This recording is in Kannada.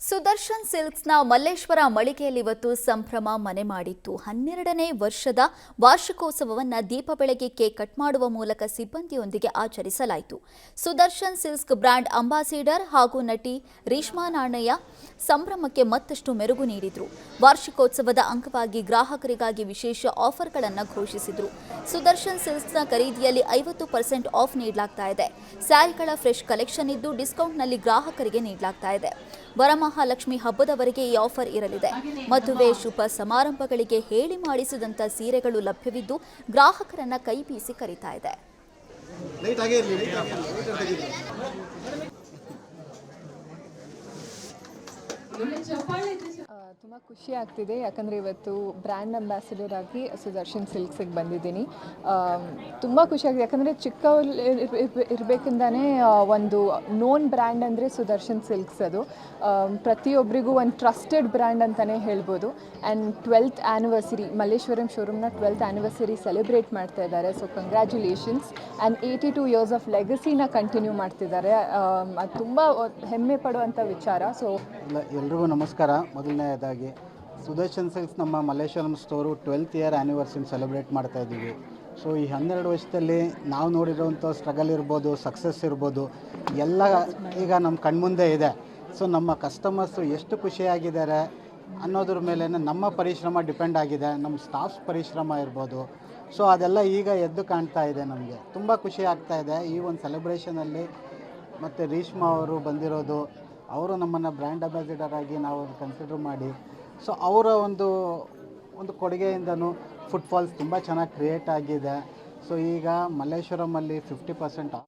ಸುದರ್ಶನ್ ಸಿಲ್ಕ್ಸ್ನ ಮಲ್ಲೇಶ್ವರ ಮಳಿಗೆಯಲ್ಲಿ ಇವತ್ತು ಸಂಭ್ರಮ ಮನೆ ಮಾಡಿತ್ತು. 12ನೇ ವರ್ಷದ ವಾರ್ಷಿಕೋತ್ಸವವನ್ನು ದೀಪ ಬೆಳಗ್ಗೆ ಕೇಕ್ ಕಟ್ ಮಾಡುವ ಮೂಲಕ ಸಿಬ್ಬಂದಿಯೊಂದಿಗೆ ಆಚರಿಸಲಾಯಿತು. ಸುದರ್ಶನ್ ಸಿಲ್ಕ್ಸ್ ಬ್ರ್ಯಾಂಡ್ ಅಂಬಾಸಿಡರ್ ಹಾಗೂ ನಟಿ ರೀಶ್ಮಾ ನಾಣಯ್ಯ ಸಂಭ್ರಮಕ್ಕೆ ಮತ್ತಷ್ಟು ಮೆರುಗು ನೀಡಿದರು. ವಾರ್ಷಿಕೋತ್ಸವದ ಅಂಗವಾಗಿ ಗ್ರಾಹಕರಿಗಾಗಿ ವಿಶೇಷ ಆಫರ್ಗಳನ್ನು ಘೋಷಿಸಿದರು. ಸುದರ್ಶನ್ ಸಿಲ್ಕ್ಸ್ನ ಖರೀದಿಯಲ್ಲಿ 50% ಆಫ್ ನೀಡಲಾಗ್ತಾ ಇದೆ. ಸ್ಯಾರಿಗಳ ಫ್ರೆಶ್ ಕಲೆಕ್ಷನ್ ಇದ್ದು ಡಿಸ್ಕೌಂಟ್ನಲ್ಲಿ ಗ್ರಾಹಕರಿಗೆ ನೀಡಲಾಗ್ತಾ ಇದೆ. ವರಮಹಾಲಕ್ಷ್ಮಿ ಹಬ್ಬದವರೆಗೆ ಈ ಆಫರ್ ಇರಲಿದೆ. ಮದುವೆ ಶುಭ ಸಮಾರಂಭಗಳಿಗೆ ಹೇಳಿ ಮಾಡಿಸಿದಂಥ ಸೀರೆಗಳು ಲಭ್ಯವಿದ್ದು ಗ್ರಾಹಕರನ್ನ ಕೈ ಬೀಸಿ ಕರೀತಾ ಇದೆ. ತುಂಬ ಖುಷಿ ಆಗ್ತಿದೆ, ಯಾಕಂದರೆ ಇವತ್ತು ಬ್ರ್ಯಾಂಡ್ ಅಂಬಾಸಿಡರ್ ಆಗಿ ಸುದರ್ಶನ್ ಸಿಲ್ಕ್ಸಿಗೆ ಬಂದಿದ್ದೀನಿ. ತುಂಬ ಖುಷಿಯಾಗಿದೆ, ಯಾಕಂದರೆ ಇರಬೇಕಿಂದಾನೇ ಒಂದು ನೋನ್ ಬ್ರ್ಯಾಂಡ್ ಅಂದರೆ ಸುದರ್ಶನ್ ಸಿಲ್ಕ್ಸ್. ಅದು ಪ್ರತಿಯೊಬ್ಬರಿಗೂ ಒಂದು ಟ್ರಸ್ಟೆಡ್ ಬ್ರ್ಯಾಂಡ್ ಅಂತಲೇ ಹೇಳ್ಬೋದು. ಆ್ಯಂಡ್ 12th ಆ್ಯನಿವರ್ಸರಿ ಮಲ್ಲೇಶ್ವರಂ ಶೋರೂಮ್ನ 12th ಆ್ಯನಿವರ್ಸರಿ ಸೆಲೆಬ್ರೇಟ್ ಮಾಡ್ತಾ ಇದ್ದಾರೆ. So congratulations. And 82 years of ಲೆಗಸಿನ ಕಂಟಿನ್ಯೂ ಮಾಡ್ತಿದ್ದಾರೆ. ಅದು ತುಂಬ ಹೆಮ್ಮೆ ಪಡುವಂಥ ವಿಚಾರ. ಸೊ ಎಲ್ರಿಗೂ ನಮಸ್ಕಾರ. ಮೊದಲನೇದಾಗಿ ಸುದರ್ಶನ್ ಸಿಲ್ಕ್ಸ್ ನಮ್ಮ Malleshwaram store 12th year anniversary celebrate ಮಾಡ್ತಾ ಇದ್ದೀವಿ. ಸೊ ಈ 12 ವರ್ಷದಲ್ಲಿ ನಾವು ನೋಡಿರೋವಂಥ ಸ್ಟ್ರಗಲ್ ಇರ್ಬೋದು, ಸಕ್ಸಸ್ ಇರ್ಬೋದು, ಎಲ್ಲ ಈಗ ನಮ್ಮ ಕಣ್ಮುಂದೆ ಇದೆ. ಸೊ ನಮ್ಮ ಕಸ್ಟಮರ್ಸು ಎಷ್ಟು ಖುಷಿಯಾಗಿದ್ದಾರೆ ಅನ್ನೋದ್ರ ಮೇಲೆ ನಮ್ಮ ಪರಿಶ್ರಮ ಡಿಪೆಂಡ್ ಆಗಿದೆ, ನಮ್ಮ ಸ್ಟಾಫ್ಸ್ ಪರಿಶ್ರಮ ಇರ್ಬೋದು. ಸೊ ಅದೆಲ್ಲ ಈಗ ಎದ್ದು ಕಾಣ್ತಾ ಇದೆ. ನಮಗೆ ತುಂಬ ಖುಷಿ ಆಗ್ತಾ ಇದೆ ಈ ಒಂದು ಸೆಲೆಬ್ರೇಷನಲ್ಲಿ. ಮತ್ತು ರೀಶ್ಮಾ ಅವರು ಬಂದಿರೋದು, ಅವರು ನಮ್ಮನ್ನು ಬ್ರ್ಯಾಂಡ್ ಅಂಬಾಸಿಡರ್ ಆಗಿ ನಾವು ಕನ್ಸಿಡರ್ ಮಾಡಿ, ಸೊ ಅವರ ಒಂದು ಕೊಡುಗೆಯಿಂದನೂ ಫುಟ್ಫಾಲ್ಸ್ ತುಂಬ ಚೆನ್ನಾಗಿ ಕ್ರಿಯೇಟ್ ಆಗಿದೆ. ಸೊ ಈಗ ಮಲ್ಲೇಶ್ವರಮಲ್ಲಿ 50%